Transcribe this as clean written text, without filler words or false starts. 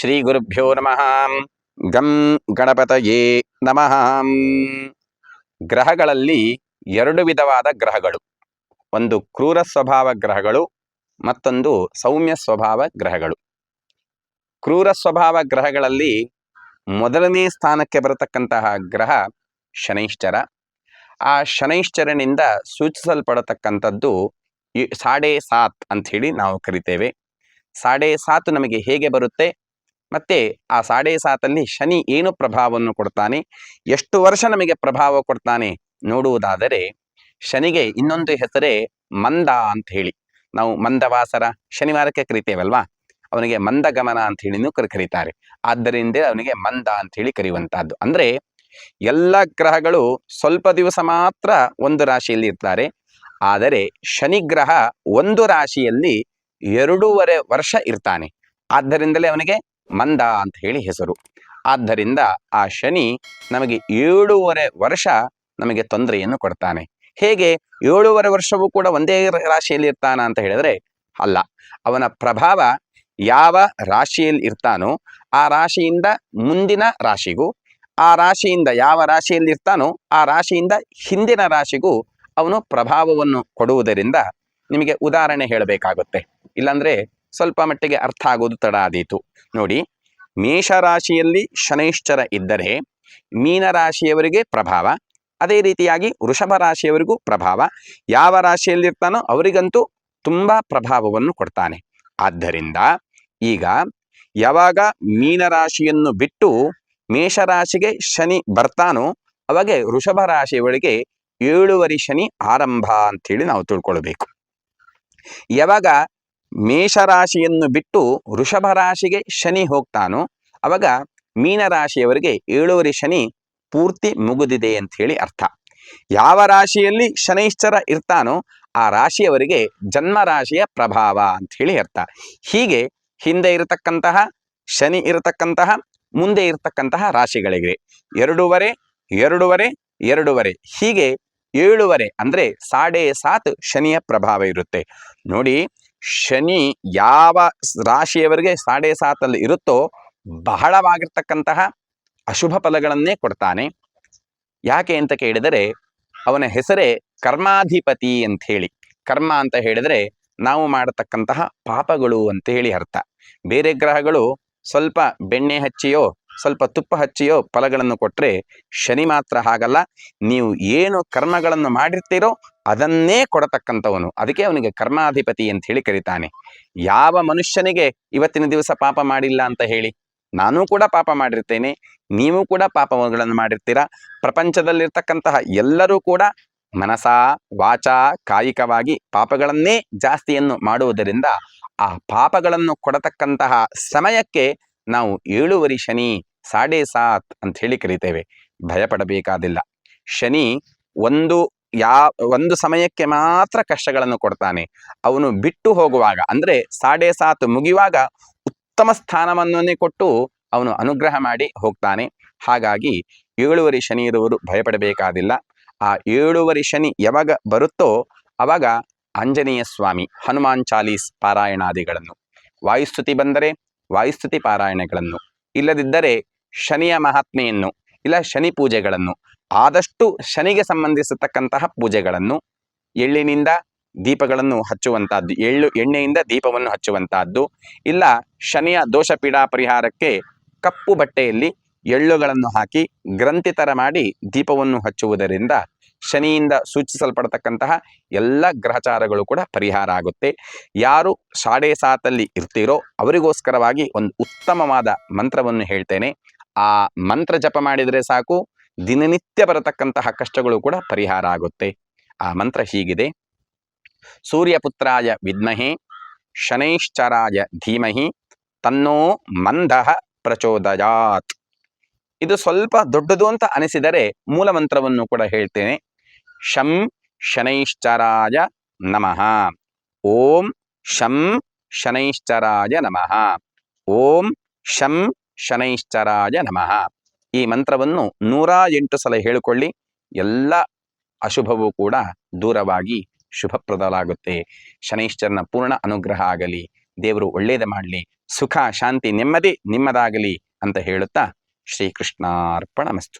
ಶ್ರೀ ಗುರುಭ್ಯೋ ನಮಃ. ಗಂ ಗಣಪತಯೇ ನಮಃ. ಗ್ರಹಗಳಲ್ಲಿ ಎರಡು ವಿಧವಾದ ಗ್ರಹಗಳು, ಒಂದು ಕ್ರೂರ ಸ್ವಭಾವ ಗ್ರಹಗಳು, ಮತ್ತೊಂದು ಸೌಮ್ಯ ಸ್ವಭಾವ ಗ್ರಹಗಳು. ಕ್ರೂರ ಸ್ವಭಾವ ಗ್ರಹಗಳಲ್ಲಿ ಮೊದಲನೇ ಸ್ಥಾನಕ್ಕೆ ಬರತಕ್ಕಂತಹ ಗ್ರಹ ಶನೈಶ್ಚರ. ಆ ಶನೈಶ್ಚರನಿಂದ ಸೂಚಿಸಲ್ಪಡತಕ್ಕಂಥದ್ದು 7.5 ಅಂತ ಹೇಳಿ ನಾವು ಕರಿತೇವೆ. 7.5 ನಮಗೆ ಹೇಗೆ ಬರುತ್ತೆ, ಮತ್ತೆ ಆ 7.5 ಶನಿ ಏನು ಪ್ರಭಾವವನ್ನು ಕೊಡ್ತಾನೆ, ಎಷ್ಟು ವರ್ಷ ನಮಗೆ ಪ್ರಭಾವ ಕೊಡ್ತಾನೆ ನೋಡುವುದಾದರೆ, ಶನಿಗೆ ಇನ್ನೊಂದು ಹೆಸರೇ ಮಂದ ಅಂತ ಹೇಳಿ. ನಾವು ಮಂದವಾಸರ ಶನಿವಾರಕ್ಕೆ ಕರಿತೇವಲ್ವಾ, ಅವನಿಗೆ ಮಂದಗಮನ ಅಂತ ಹೇಳಿನೂ ಕರೀತಾರೆ. ಆದ್ದರಿಂದ ಅವನಿಗೆ ಮಂದ ಅಂತ ಹೇಳಿ ಕರೆಯುವಂತಹದ್ದು. ಅಂದ್ರೆ ಎಲ್ಲ ಗ್ರಹಗಳು ಸ್ವಲ್ಪ ದಿವಸ ಮಾತ್ರ ಒಂದು ರಾಶಿಯಲ್ಲಿ ಇರ್ತಾರೆ, ಆದರೆ ಶನಿಗ್ರಹ ಒಂದು ರಾಶಿಯಲ್ಲಿ 2.5 ವರ್ಷ ಇರ್ತಾನೆ. ಆದ್ದರಿಂದಲೇ ಅವನಿಗೆ ಮಂದ ಅಂತ ಹೇಳಿ ಹೆಸರು. ಆದ್ದರಿಂದ ಆ ಶನಿ ನಮಗೆ 7.5 ವರ್ಷ ನಮಗೆ ತೊಂದರೆಯನ್ನು ಕೊಡ್ತಾನೆ. ಹೇಗೆ 7.5 ವರ್ಷವೂ ಕೂಡ ಒಂದೇ ರಾಶಿಯಲ್ಲಿ ಇರ್ತಾನ ಅಂತ ಹೇಳಿದ್ರೆ ಅಲ್ಲ. ಅವನ ಪ್ರಭಾವ ಯಾವ ರಾಶಿಯಲ್ಲಿ ಇರ್ತಾನೋ ಆ ರಾಶಿಯಿಂದ ಮುಂದಿನ ರಾಶಿಗೂ, ಆ ರಾಶಿಯಿಂದ ಯಾವ ರಾಶಿಯಲ್ಲಿ ಇರ್ತಾನೋ ಆ ರಾಶಿಯಿಂದ ಹಿಂದಿನ ರಾಶಿಗೂ ಅವನು ಪ್ರಭಾವವನ್ನು ಕೊಡುವುದರಿಂದ ನಿಮಗೆ ಉದಾಹರಣೆ ಹೇಳಬೇಕಾಗುತ್ತೆ, ಇಲ್ಲಾಂದ್ರೆ ಸ್ವಲ್ಪ ಮಟ್ಟಿಗೆ ಅರ್ಥ ಆಗೋದು ತಡ ಆದೀತು. ನೋಡಿ, ಮೇಷರಾಶಿಯಲ್ಲಿ ಶನೈಶ್ಚರ ಇದ್ದರೆ ಮೀನರಾಶಿಯವರಿಗೆ ಪ್ರಭಾವ, ಅದೇ ರೀತಿಯಾಗಿ ವೃಷಭ ರಾಶಿಯವರಿಗೂ ಪ್ರಭಾವ. ಯಾವ ರಾಶಿಯಲ್ಲಿರ್ತಾನೋ ಅವರಿಗಂತೂ ತುಂಬಾ ಪ್ರಭಾವವನ್ನು ಕೊಡ್ತಾನೆ. ಆದ್ದರಿಂದ ಈಗ ಯಾವಾಗ ಮೀನರಾಶಿಯನ್ನು ಬಿಟ್ಟು ಮೇಷರಾಶಿಗೆ ಶನಿ ಬರ್ತಾನೋ ಅವಾಗೆ ವೃಷಭ ರಾಶಿಯವರಿಗೆ 7.5 ಶನಿ ಆರಂಭ ಅಂಥೇಳಿ ನಾವು ತಿಳ್ಕೊಳ್ಬೇಕು. ಯಾವಾಗ ಮೇಷರಾಶಿಯನ್ನು ಬಿಟ್ಟು ವೃಷಭ ರಾಶಿಗೆ ಶನಿ ಹೋಗ್ತಾನೋ ಅವಾಗ ಮೀನರಾಶಿಯವರಿಗೆ 7.5 ಶನಿ ಪೂರ್ತಿ ಮುಗಿದಿದೆ ಅಂತ ಹೇಳಿ ಅರ್ಥ. ಯಾವ ರಾಶಿಯಲ್ಲಿ ಶನೈಶ್ಚರ ಇರ್ತಾನೋ ಆ ರಾಶಿಯವರಿಗೆ ಜನ್ಮ ರಾಶಿಯ ಪ್ರಭಾವ ಅಂತ ಹೇಳಿ ಅರ್ಥ. ಹೀಗೆ ಹಿಂದೆ ಇರತಕ್ಕಂತಹ ಶನಿ ಇರತಕ್ಕಂತಹ ಮುಂದೆ ಇರತಕ್ಕಂತಹ ರಾಶಿಗಳಿಗೆ 2.5 2.5 2.5 ಹೀಗೆ 7.5 ಅಂದ್ರೆ 7.5 ಶನಿಯ ಪ್ರಭಾವ ಇರುತ್ತೆ. ನೋಡಿ, ಶನಿ ಯಾವ ರಾಶಿಯವರಿಗೆ 7.5 ಇರುತ್ತೋ ಬಹಳವಾಗಿರ್ತಕ್ಕಂತಹ ಅಶುಭ ಫಲಗಳನ್ನೇ ಕೊಡ್ತಾನೆ. ಯಾಕೆ ಅಂತ ಕೇಳಿದರೆ ಅವನ ಹೆಸರೇ ಕರ್ಮಾಧಿಪತಿ ಅಂತ ಹೇಳಿ. ಕರ್ಮ ಅಂತ ಹೇಳಿದ್ರೆ ನಾವು ಮಾಡತಕ್ಕಂತಹ ಪಾಪಗಳು ಅಂತ ಹೇಳಿ ಅರ್ಥ. ಬೇರೆ ಗ್ರಹಗಳು ಸ್ವಲ್ಪ ಬೆಣ್ಣೆ ಹಚ್ಚಿಯೋ ಸ್ವಲ್ಪ ತುಪ್ಪ ಹಚ್ಚಿಯೋ ಫಲಗಳನ್ನು ಕೊಟ್ಟರೆ, ಶನಿ ಮಾತ್ರ ಹಾಗಲ್ಲ. ನೀವು ಏನು ಕರ್ಮಗಳನ್ನು ಮಾಡಿರ್ತೀರೋ ಅದನ್ನೇ ಕೊಡತಕ್ಕಂಥವನು. ಅದಕ್ಕೆ ಅವನಿಗೆ ಕರ್ಮಾಧಿಪತಿ ಅಂತ ಹೇಳಿ ಕರೀತಾನೆ. ಯಾವ ಮನುಷ್ಯನಿಗೆ ಇವತ್ತಿನ ದಿವಸ ಪಾಪ ಮಾಡಿಲ್ಲ ಅಂತ ಹೇಳಿ? ನಾನೂ ಕೂಡ ಪಾಪ ಮಾಡಿರ್ತೇನೆ, ನೀವು ಕೂಡ ಪಾಪಗಳನ್ನು ಮಾಡಿರ್ತೀರಾ. ಪ್ರಪಂಚದಲ್ಲಿರ್ತಕ್ಕಂತಹ ಎಲ್ಲರೂ ಕೂಡ ಮನಸ ವಾಚ ಕಾಯಿಕವಾಗಿ ಪಾಪಗಳನ್ನೇ ಜಾಸ್ತಿಯನ್ನು ಮಾಡುವುದರಿಂದ ಆ ಪಾಪಗಳನ್ನು ಕೊಡತಕ್ಕಂತಹ ಸಮಯಕ್ಕೆ ನಾವು 7.5 ಶನಿ 7.5 ಅಂತ ಹೇಳಿ ಕರಿತೇವೆ. ಭಯಪಡಬೇಕಾದಿಲ್ಲ. ಶನಿ ಒಂದು ಸಮಯಕ್ಕೆ ಮಾತ್ರ ಕಷ್ಟಗಳನ್ನು ಕೊಡ್ತಾನೆ. ಅವನು ಬಿಟ್ಟು ಹೋಗುವಾಗ ಅಂದ್ರೆ 7.5 ಮುಗಿಯುವಾಗ ಉತ್ತಮ ಸ್ಥಾನವನ್ನೇ ಕೊಟ್ಟು ಅವನು ಅನುಗ್ರಹ ಮಾಡಿ ಹೋಗ್ತಾನೆ. ಹಾಗಾಗಿ 7.5 ಶನಿ ಇರುವರು ಭಯಪಡಬೇಕಾದಿಲ್ಲ. ಆ 7.5 ಶನಿ ಯಾವಾಗ ಬರುತ್ತೋ ಅವಾಗ ಆಂಜನೇಯ ಸ್ವಾಮಿ ಹನುಮಾನ್ ಚಾಲೀಸ್ ಪಾರಾಯಣಾದಿಗಳನ್ನು, ವಾಯುಸ್ತುತಿ ಬಂದರೆ ವಾಯುಸ್ತುತಿ ಪಾರಾಯಣಗಳನ್ನು, ಇಲ್ಲದಿದ್ದರೆ ಶನಿಯ ಮಹಾತ್ಮೆಯನ್ನು ಇಲ್ಲ ಶನಿ ಪೂಜೆಗಳನ್ನು, ಆದಷ್ಟು ಶನಿಗೆ ಸಂಬಂಧಿಸತಕ್ಕಂತಹ ಪೂಜೆಗಳನ್ನು, ಎಳ್ಳಿನಿಂದ ದೀಪಗಳನ್ನು ಹಚ್ಚುವಂತಹದ್ದು, ಎಣ್ಣೆಯಿಂದ ದೀಪವನ್ನು ಹಚ್ಚುವಂತಹದ್ದು, ಇಲ್ಲ ಶನಿಯ ದೋಷ ಪೀಡಾ ಪರಿಹಾರಕ್ಕೆ ಕಪ್ಪು ಬಟ್ಟೆಯಲ್ಲಿ ಎಳ್ಳುಗಳನ್ನು ಹಾಕಿ ಗ್ರಂಥಿ ತರ ಮಾಡಿ ದೀಪವನ್ನು ಹಚ್ಚುವುದರಿಂದ ಶನಿಯಿಂದ ಸೂಚಿಸಲ್ಪಡತಕ್ಕಂತಹ ಎಲ್ಲ ಗ್ರಹಚಾರಗಳು ಕೂಡ ಪರಿಹಾರ ಆಗುತ್ತೆ. ಯಾರು 7.5 ಇರ್ತೀರೋ ಅವರಿಗೋಸ್ಕರವಾಗಿ ಒಂದು ಉತ್ತಮವಾದ ಮಂತ್ರವನ್ನು ಹೇಳ್ತೇನೆ. ಆ ಮಂತ್ರ ಜಪ ಮಾಡಿದರೆ ಸಾಕು, ದಿನನಿತ್ಯ ಬರತಕ್ಕಂತಹ ಕಷ್ಟಗಳು ಕೂಡ ಪರಿಹಾರ ಆಗುತ್ತೆ. ಆ ಮಂತ್ರ ಹೀಗಿದೆ: ಸೂರ್ಯಪುತ್ರಾಯ ವಿದ್ಮಹೇ ಶನೈಶ್ಚರಾಯ ಧೀಮಹಿ ತನ್ನೋ ಮಂದಃ ಪ್ರಚೋದಯಾತ್. ಇದು ಸ್ವಲ್ಪ ದೊಡ್ಡದು ಅಂತ ಅನಿಸಿದರೆ ಮೂಲ ಮಂತ್ರವನ್ನು ಕೂಡ ಹೇಳ್ತೇನೆ. ಶಂ ಶನೈಶ್ಚರಾಯ ನಮಃ. ಓಂ ಶಂ ಶನೈಶ್ಚರಾಯ ನಮಃ. ಓಂ ಶಂ ಶನೈಶ್ಚರಾಯ ನಮಃ. ಈ ಮಂತ್ರವನ್ನು 108 ಸಲ ಹೇಳಿಕೊಳ್ಳಿ. ಎಲ್ಲ ಅಶುಭವೂ ಕೂಡ ದೂರವಾಗಿ ಶುಭಪ್ರದವಾಗುತ್ತೆ. ಶನೈಶ್ಚರನ ಪೂರ್ಣ ಅನುಗ್ರಹ ಆಗಲಿ. ದೇವರು ಒಳ್ಳೇದು ಮಾಡಲಿ, ಸುಖ ಶಾಂತಿ ನೆಮ್ಮದಿ ನಿಮ್ಮದಾಗಲಿ ಅಂತ ಹೇಳುತ್ತಾ ಶ್ರೀಕೃಷ್ಣಾರ್ಪಣಮಸ್ತು.